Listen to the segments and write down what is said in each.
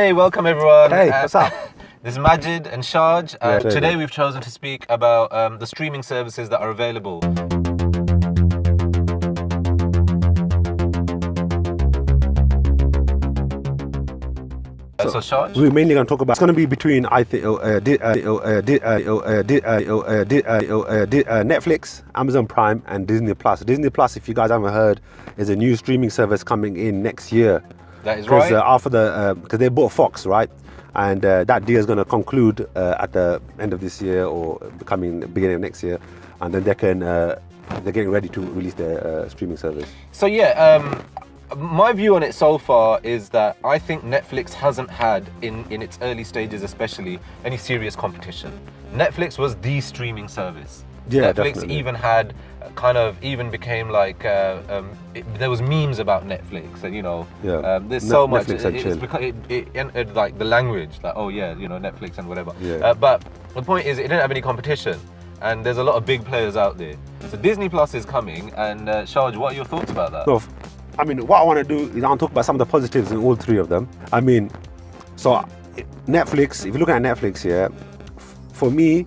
Hey, welcome everyone. Hey, what's up? This is Majid and Shahj. Yeah, today we've chosen to speak about the streaming services that are available. So Shahj? We're mainly going to talk about, it's going to be between, I think, Netflix, Amazon Prime and Disney Plus. Disney Plus, if you guys haven't heard, is a new streaming service coming in next year. That is right. Because they bought Fox, right? And that deal is going to conclude at the end of this year or beginning of next year. And then they're getting ready to release their streaming service. So yeah, my view on it so far is that I think Netflix hasn't had, in its early stages especially, any serious competition. Netflix was the streaming service. Yeah, Netflix definitely. even had became like there was memes about Netflix, and there's so much. It entered like the language, like Netflix and whatever. Yeah. But the point is, it didn't have any competition, and there's a lot of big players out there. So Disney Plus is coming, and Shahj, what are your thoughts about that? So, I mean, what I want to do is I want to talk about some of the positives in all three of them. I mean, so Netflix, if you look at Netflix here, for me,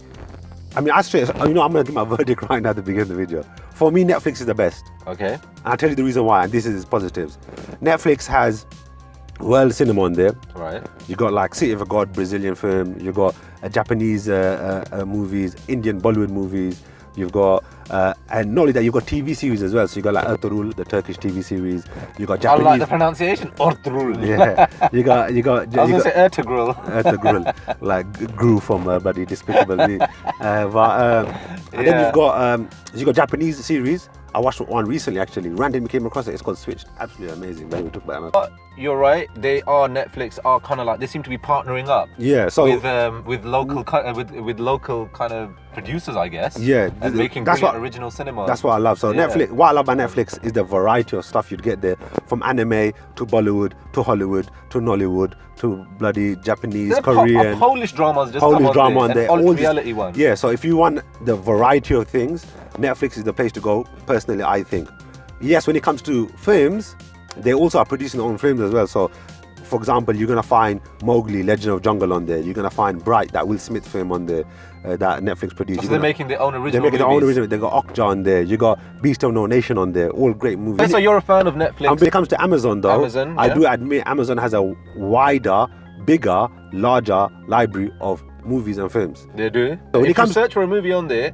I mean, I'm going to give my verdict right now at the beginning of the video. For me, Netflix is the best. Okay. And I'll tell you the reason why, and this is its positives. Netflix has world cinema on there. Right. You got like City of a God, Brazilian film. You got Japanese movies, Indian Bollywood movies. You've got, and not only that, you've got TV series as well. So you got like Ertugrul, the Turkish TV series. You got Japanese. I like the pronunciation, Ertugrul. Yeah. You got. I was going to say Ertugrul. Ertugrul, like grew from bloody Despicable Me. And then you've got Japanese series. I watched one recently actually. Randomly came across it. It's called Switched. Absolutely amazing. When we talk about it. But you're right. Netflix are kind of like, they seem to be partnering up. Yeah. So with local kind of producers, I guess. Yeah. And making brilliant original cinema. That's what I love. So yeah. Netflix. What I love about Netflix is the variety of stuff you'd get there, from anime to Bollywood to Hollywood to Nollywood to bloody Japanese, Korean. Polish dramas just Polish come drama on there. all reality ones. Yeah. So if you want the variety of things, Netflix is the place to go, personally, I think. Yes, when it comes to films, they also are producing their own films as well. So, for example, you're going to find Mowgli, Legend of Jungle on there. You're going to find Bright, that Will Smith film on there, that Netflix produced. So they're making their own original They're making their own original. They got Okja on there. You got Beast of No Nation on there. All great movies. So you're a fan of Netflix. And when it comes to Amazon, though, I do admit Amazon has a wider, bigger, larger library of movies and films. They do. So when if you search for a movie on there,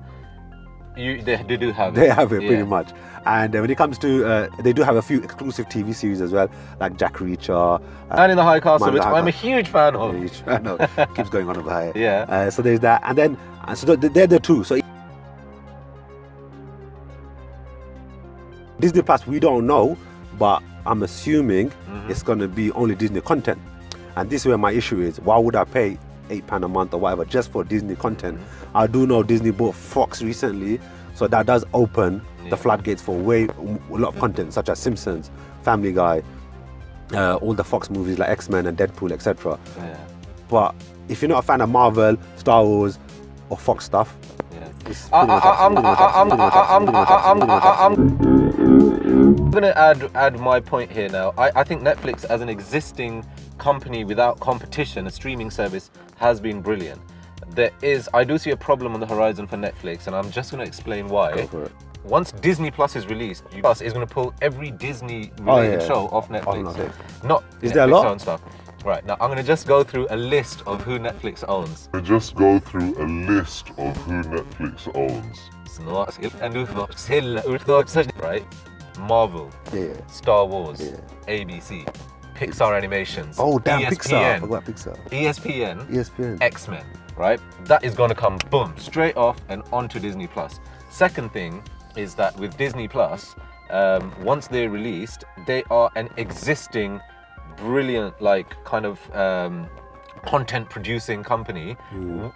they do have it. They have it pretty much. And when it comes to, they do have a few exclusive TV series as well, like Jack Reacher. Man in the High Castle, which I'm a huge fan of. Keeps going on over here. Yeah. So there's that. And then, so they're the two. So Disney Plus, we don't know, but I'm assuming it's going to be only Disney content. And this is where my issue is. Why would I pay £8 a month or whatever just for Disney content? I do know Disney bought Fox recently, so that does open the floodgates for a lot of content, such as Simpsons, Family Guy, all the Fox movies like X-Men and Deadpool, etc. Yeah. But if you're not a fan of Marvel, Star Wars, or Fox stuff, I'm going to add my point here now. I think Netflix, as an existing company without competition, a streaming service, has been brilliant. I do see a problem on the horizon for Netflix, and I'm just going to explain why. Go for it. Once Disney Plus is released, Plus is going to pull every Disney related show off Netflix. Not is Netflix there a lot? Own stuff. Right, now I'm going to just go through a list of who Netflix owns. Right? Marvel, Star Wars, ABC, Pixar Animations. Oh damn, ESPN, Pixar. I forgot Pixar. ESPN, X-Men, right? That is going to come, boom, straight off and onto Disney Plus. Second thing is that with Disney Plus, once they're released, they are an existing, brilliant, content producing company,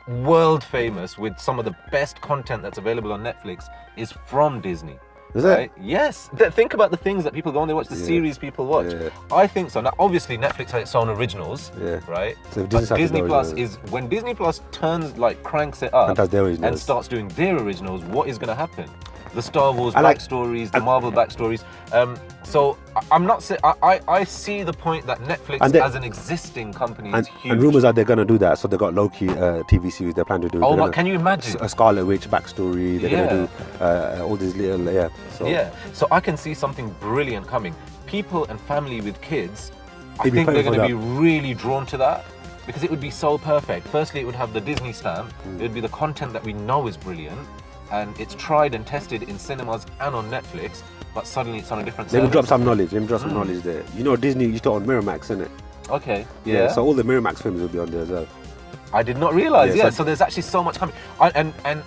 world famous, with some of the best content that's available on Netflix is from Disney. Is it? Yes. Think about the things that people go and they watch, the series people watch. Yeah. I think so. Now, obviously, Netflix has its own originals, right? So but Disney Plus is, when Disney Plus cranks it up and starts doing their originals, what is going to happen? the Star Wars like- backstories, the Marvel backstories. So I'm not saying I see the point that Netflix as an existing company is huge. And rumors are they're gonna do that. So they got Loki TV series they're planning to do. Oh, can you imagine? A Scarlet Witch backstory. They're gonna do all these little So I can see something brilliant coming. People and family with kids, I They'd be think they're perfect going to for be really drawn to that because it would be so perfect. Firstly, it would have the Disney stamp. It would be the content that we know is brilliant, and it's tried and tested in cinemas and on Netflix. But suddenly it's on a different Let me service. drop some knowledge. Knowledge there. You know, Disney used to own Miramax, innit? Okay. Yeah. So all the Miramax films will be on there as well. I did not realize. Yeah, So there's actually so much coming. And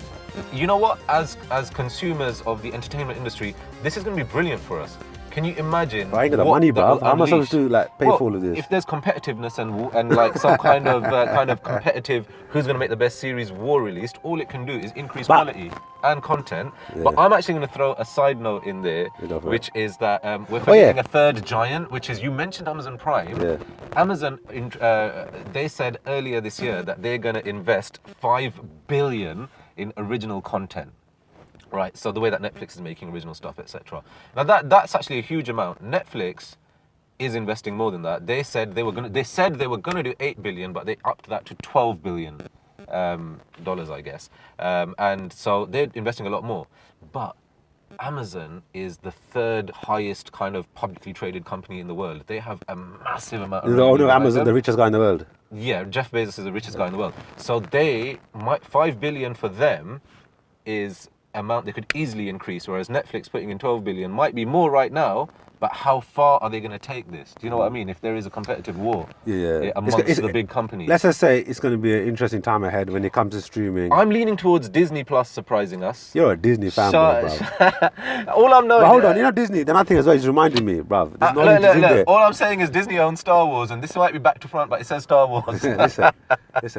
you know what? As consumers of the entertainment industry, this is going to be brilliant for us. Can you imagine? I ain't got the money, bro. How am I supposed to pay for all of this? If there's competitiveness and like some kind of competitive, who's going to make the best series war released, all it can do is increase quality and content. Yeah. But I'm actually going to throw a side note in there, which is that we're forgetting a third giant, which is, you mentioned Amazon Prime. Yeah. Amazon, they said earlier this year that they're going to invest $5 billion in original content. Right, so the way that Netflix is making original stuff, etc. Now that's actually a huge amount. Netflix is investing more than that. They said they were gonna do 8 billion, but they upped that to 12 billion dollars, I guess. And so they're investing a lot more. But Amazon is the third highest kind of publicly traded company in the world. They have a massive amount of The owner of Amazon, the richest guy in the world. Yeah, Jeff Bezos is the richest guy in the world. So $5 billion for them is amount they could easily increase, whereas Netflix putting in 12 billion might be more right now, but how far are they going to take this? Do you know what I mean? If there is a competitive war amongst the big companies. Let's just say it's going to be an interesting time ahead when it comes to streaming. I'm leaning towards Disney Plus surprising us. You're a Disney fan, bro. All I'm knowing. But hold on, you know Disney, the nothing as well is reminding me, bro. Look, all I'm saying is Disney owns Star Wars, and this might be back to front, but it says Star Wars. listen.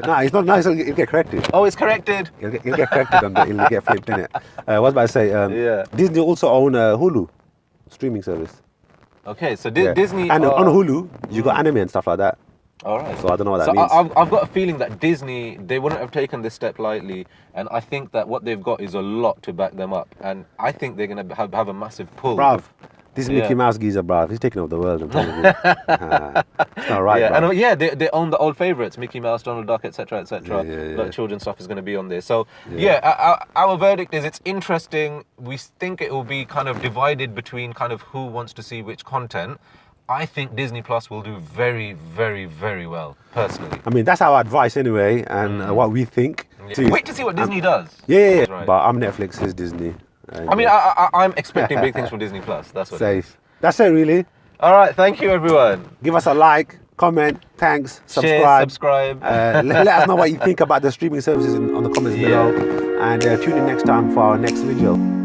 No, it's not nice. It'll get corrected. Oh, it's corrected. It'll get corrected and it'll get flipped, innit? What was I about to say? Disney also own Hulu streaming service. Okay, so Disney... And on Hulu, you got anime and stuff like that. All right. So I don't know what that means. I've got a feeling that Disney, they wouldn't have taken this step lightly, and I think that what they've got is a lot to back them up, and I think they're going to have a massive pull. Bruv, this Mickey Mouse geezer, bruv, he's taking over the world, I'm telling you. It's not right, and they own the old favourites, Mickey Mouse, Donald Duck, etc., etc. A lot of children's stuff is going to be on there. So, our verdict is it's interesting. We think it will be kind of divided between kind of who wants to see which content. I think Disney Plus will do very, very, very well, personally. I mean, that's our advice anyway, and what we think. Wait to see what Disney does. Yeah. Right. But I'm Netflix, he's Disney. I mean, I'm expecting big things from Disney Plus. That's what. Safe. That's it, really. All right. Thank you, everyone. Give us a like, comment, thanks, subscribe. Share, subscribe. Let us know what you think about the streaming services on the comments below, and tune in next time for our next video.